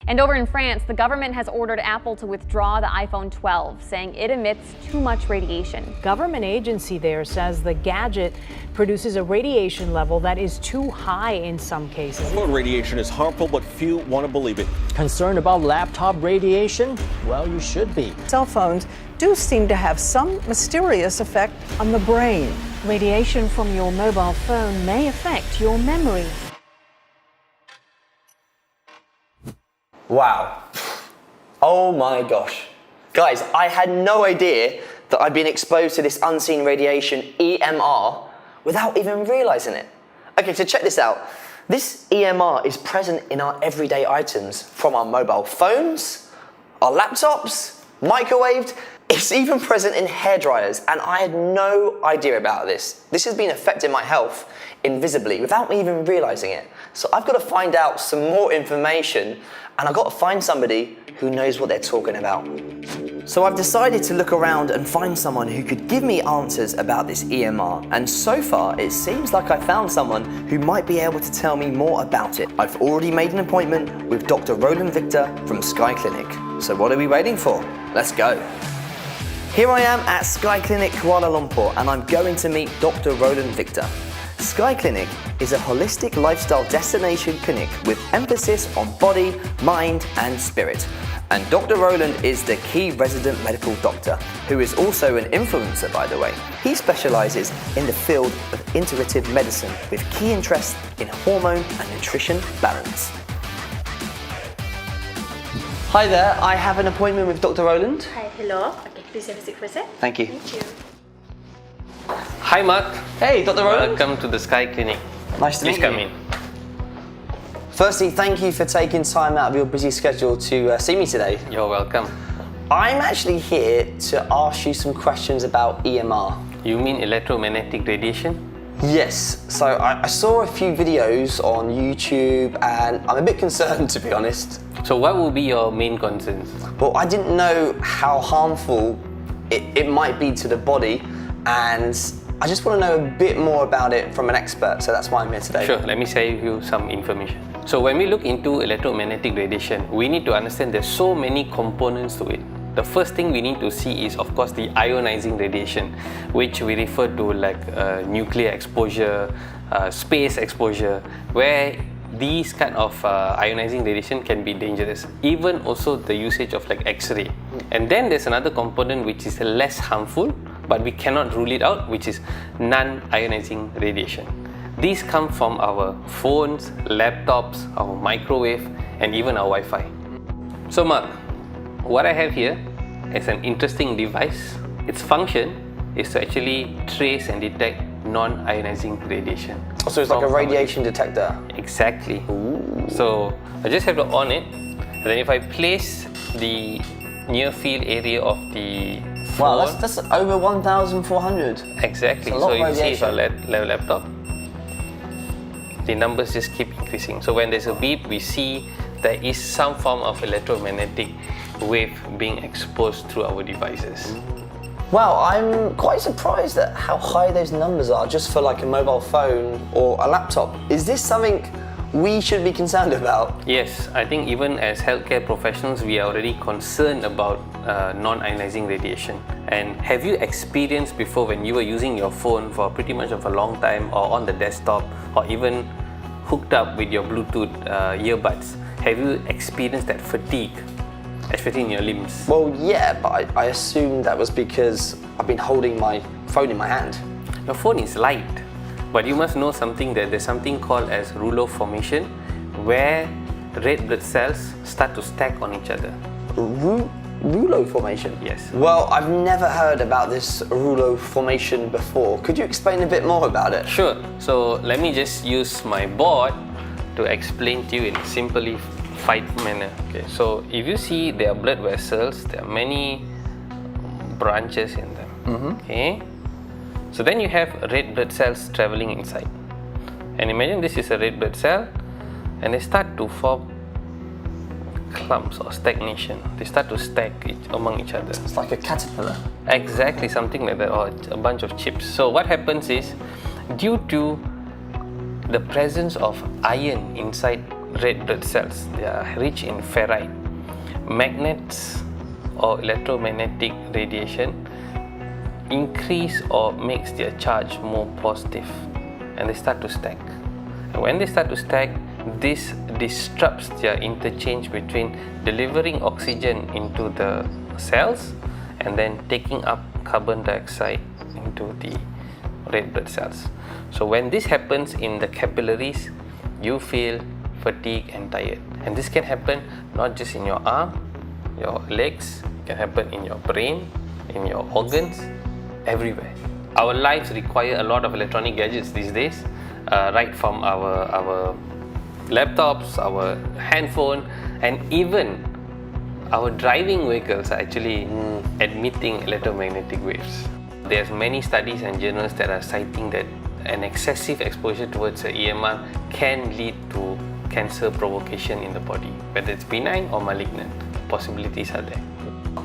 And over in France, the government has ordered Apple to withdraw the iPhone 12, saying it emits too much radiation. Government agency there says the gadget produces a radiation level that is too high in some cases. Well, radiation is harmful, but few want to believe it. Concerned about laptop radiation? Well, you should be. Cell phones do seem to have some mysterious effect on the brain. Radiation from your mobile phone may affect your memory. Wow. Oh my gosh. Guys, I had no idea that I'd been exposed to this unseen radiation, EMR, without even realizing it. Okay, so check this out. This EMR is present in our everyday items, from our mobile phones, our laptops, microwaved. It's even present in hairdryers, and I had no idea about this. This has been affecting my health invisibly without me even realizing it. So I've got to find out some more information, and I've got to find somebody who knows what they're talking about. So I've decided to look around and find someone who could give me answers about this EMR, and so far it seems like I found someone who might be able to tell me more about it. I've already made an appointment with Dr. Roland Victor from Sky Clinic. So what are we waiting for? Let's go. Here I am at Sky Clinic Kuala Lumpur, and I'm going to meet Dr. Roland Victor. Sky Clinic is a holistic lifestyle destination clinic with emphasis on body, mind and spirit. And Dr. Roland is the key resident medical doctor, who is also an influencer, by the way. He specialises in the field of integrative medicine with key interest in hormone and nutrition balance. Hi there, I have an appointment with Dr. Roland. Hi, hello. Okay, please have a seat for a sec. Thank you. Thank you. Hi Mark. Hey, Dr. Roland. Welcome to the Sky Clinic. Nice to meet you. Please come in. Firstly, thank you for taking time out of your busy schedule to see me today. You're welcome. I'm actually here to ask you some questions about EMR. You mean electromagnetic radiation? Yes, so I saw a few videos on YouTube and I'm a bit concerned, to be honest. So what will be your main concerns? Well, I didn't know how harmful it might be to the body, and I just want to know a bit more about it from an expert, so that's why I'm here today. Sure, let me share with you some information. So when we look into electromagnetic radiation, we need to understand there's so many components to it. The first thing we need to see is, of course, the ionizing radiation, which we refer to like nuclear exposure, space exposure, where these kind of ionizing radiation can be dangerous. Even also the usage of like X-ray. And then there's another component which is less harmful, but we cannot rule it out, which is non-ionizing radiation. These come from our phones, laptops, our microwave, and even our Wi-Fi. So Mark, what I have here is an interesting device. Its function is to actually trace and detect non-ionizing radiation. So it's like a radiation detector? Exactly. Ooh. So I just have to on it, and then if I place the near field area of the phone. Wow, that's over 1,400. Exactly. That's a lot So of you see if radiation. our laptop, the numbers just keep increasing. So when there's a beep, we see there is some form of electromagnetic wave being exposed through our devices. Wow, I'm quite surprised at how high those numbers are just for like a mobile phone or a laptop. Is this something we should be concerned about? Yes, I think even as healthcare professionals, we are already concerned about non-ionizing radiation. And have you experienced before, when you were using your phone for pretty much of a long time, or on the desktop, or even hooked up with your Bluetooth earbuds, have you experienced that fatigue, especially in your limbs? Well, yeah, but I assume that was because I've been holding my phone in my hand. Your phone is light, but you must know something, that there's something called as rouleau formation, where red blood cells start to stack on each other. Rouleau formation? Yes. Well, I've never heard about this rouleau formation before. Could you explain a bit more about it? Sure. So let me just use my board to explain to you in a simplified manner. Okay. So if you see there are blood vessels, there are many branches in them. Okay. So then you have red blood cells traveling inside. And imagine this is a red blood cell, and they start to form clumps or stagnation. They start to stack among each other. It's like a caterpillar. Exactly, something like that, or a bunch of chips. So what happens is, due to the presence of iron inside red blood cells. They are rich in ferrite. Magnets or electromagnetic radiation increase or makes their charge more positive, and they start to stack. And when they start to stack, this disrupts their interchange between delivering oxygen into the cells and then taking up carbon dioxide into the red blood cells. So when this happens in the capillaries, you feel fatigue and tired. And this can happen not just in your arm, your legs, it can happen in your brain, in your organs, everywhere. Our lives require a lot of electronic gadgets these days, right from our laptops, our handphone, and even our driving vehicles are actually emitting electromagnetic waves. There's many studies and journals that are citing that an excessive exposure towards the EMR can lead to cancer provocation in the body, whether it's benign or malignant. Possibilities are there.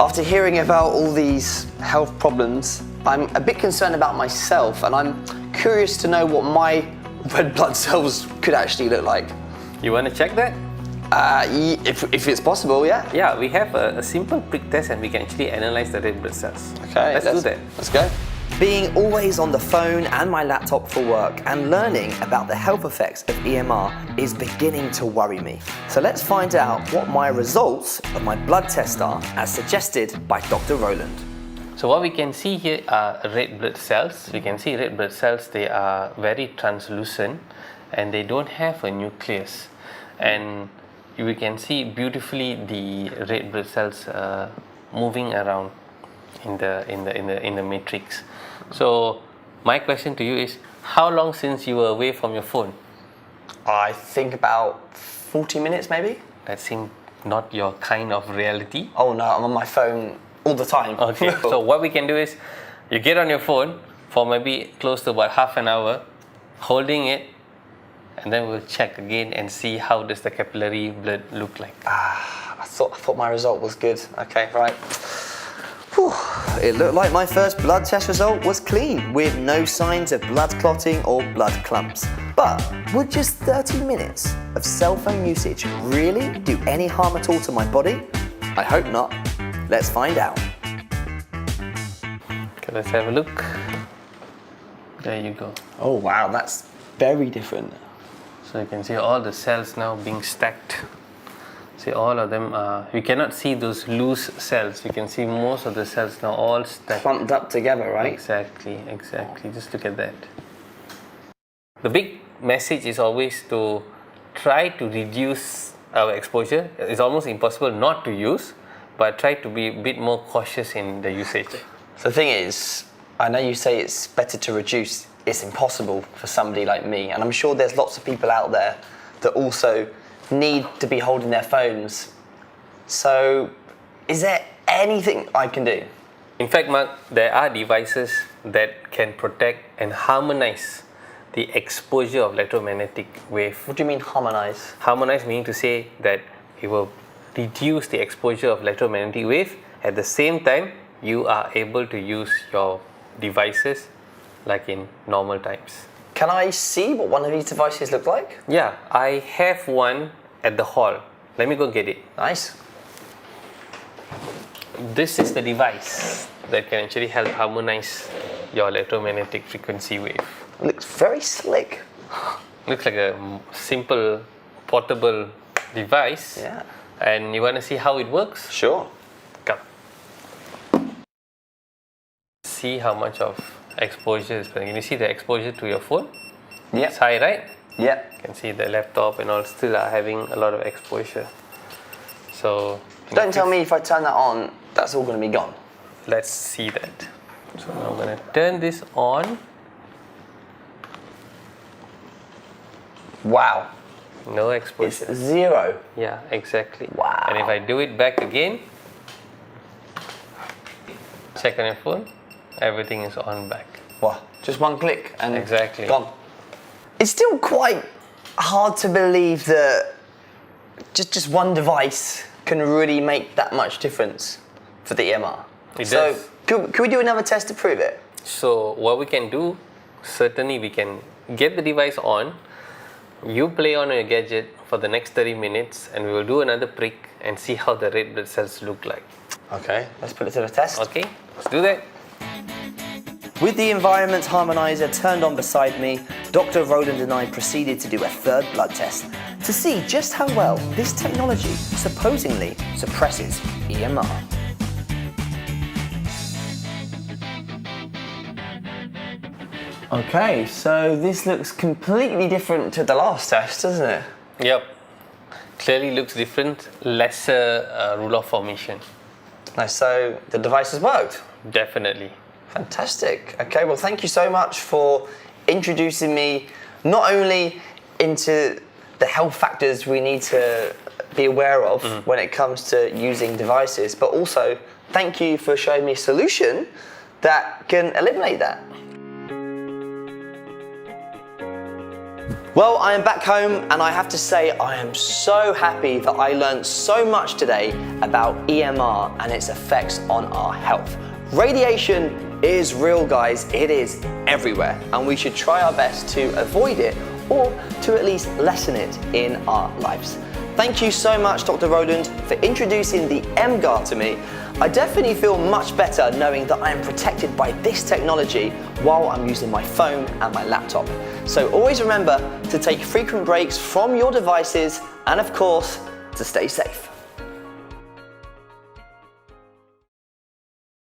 After hearing about all these health problems, I'm a bit concerned about myself, and I'm curious to know what my red blood cells could actually look like. You want to check that? If it's possible, yeah. Yeah, we have a simple prick test and we can actually analyze the red blood cells. Okay, let's do that. Let's go. Being always on the phone and my laptop for work and learning about the health effects of EMR is beginning to worry me. So let's find out what my results of my blood test are, as suggested by Dr. Roland. So what we can see here are red blood cells. We can see red blood cells, they are very translucent and they don't have a nucleus. And we can see beautifully the red blood cells moving around in the matrix. So my question to you is, how long since you were away from your phone? I think about 40 minutes maybe. That seems not your kind of reality. Oh no, I'm on my phone all the time. Okay, so what we can do is, you get on your phone for maybe close to about half an hour, holding it, and then we'll check again and see how does the capillary blood look like. I thought my result was good. Okay, right. Whew. It looked like my first blood test result was clean, with no signs of blood clotting or blood clumps. But would just 30 minutes of cell phone usage really do any harm at all to my body? I hope not. Let's find out. Okay, let's have a look. There you go. Oh wow, that's very different. So you can see all the cells now being stacked. See, all of them are, you cannot see those loose cells. You can see most of the cells now all stacked. Clumped up together, right? Exactly. Just look at that. The big message is always to try to reduce our exposure. It's almost impossible not to use, but try to be a bit more cautious in the usage. So the thing is, I know you say it's better to reduce. It's impossible for somebody like me, and I'm sure there's lots of people out there that also need to be holding their phones. So is there anything I can do? In fact, Mark, there are devices that can protect and harmonize the exposure of electromagnetic wave. What do you mean harmonize? Harmonize meaning to say that it will reduce the exposure of electromagnetic wave. At the same time, you are able to use your devices like in normal times. Can I see what one of these devices look like? Yeah, I have one at the hall. Let me go get it. Nice. This is the device that can actually help harmonize your electromagnetic frequency wave. It looks very slick. Looks like a simple portable device. Yeah. And you want to see how it works? Sure. Come. See how much of exposure is present. Can you see the exposure to your phone? Yeah. It's high, right? Yeah. You can see the laptop and all still are having a lot of exposure. So Don't tell me if I turn that on, that's all going to be gone. let's see that. So now I'm going to turn this on. Wow. No exposure. It's zero. Yeah, exactly. Wow. And if I do it back again, check on your phone, everything is on back. Wow. Just one click and Exactly. gone. It's still quite hard to believe that just one device can really make that much difference for the EMR. It so does. could we do another test to prove it? So what we can do, certainly we can get the device on, You play on your gadget for the next 30 minutes and we will do another prick and see how the red blood cells look like. Okay, let's put it to the test. Okay, let's do that. With the environment harmonizer turned on beside me, Dr. Roland and I proceeded to do a third blood test to see just how well this technology supposedly suppresses EMR. Okay, so this looks completely different to the last test, doesn't it? Yep, clearly looks different, lesser rule of formation. Nice, so the device has worked? Definitely. Fantastic. Okay, well, thank you so much for introducing me not only into the health factors we need to be aware of when it comes to using devices, but also thank you for showing me a solution that can eliminate that. Well, I am back home and I have to say I am so happy that I learned so much today about EMR and its effects on our health. Radiation is real, guys. It is everywhere and we should try our best to avoid it or to at least lessen it in our lives. Thank you so much, Dr. Roland, for introducing the emGuarde to me. I definitely feel much better knowing that I am protected by this technology while I'm using my phone and my laptop. So always remember to take frequent breaks from your devices and of course, to stay safe.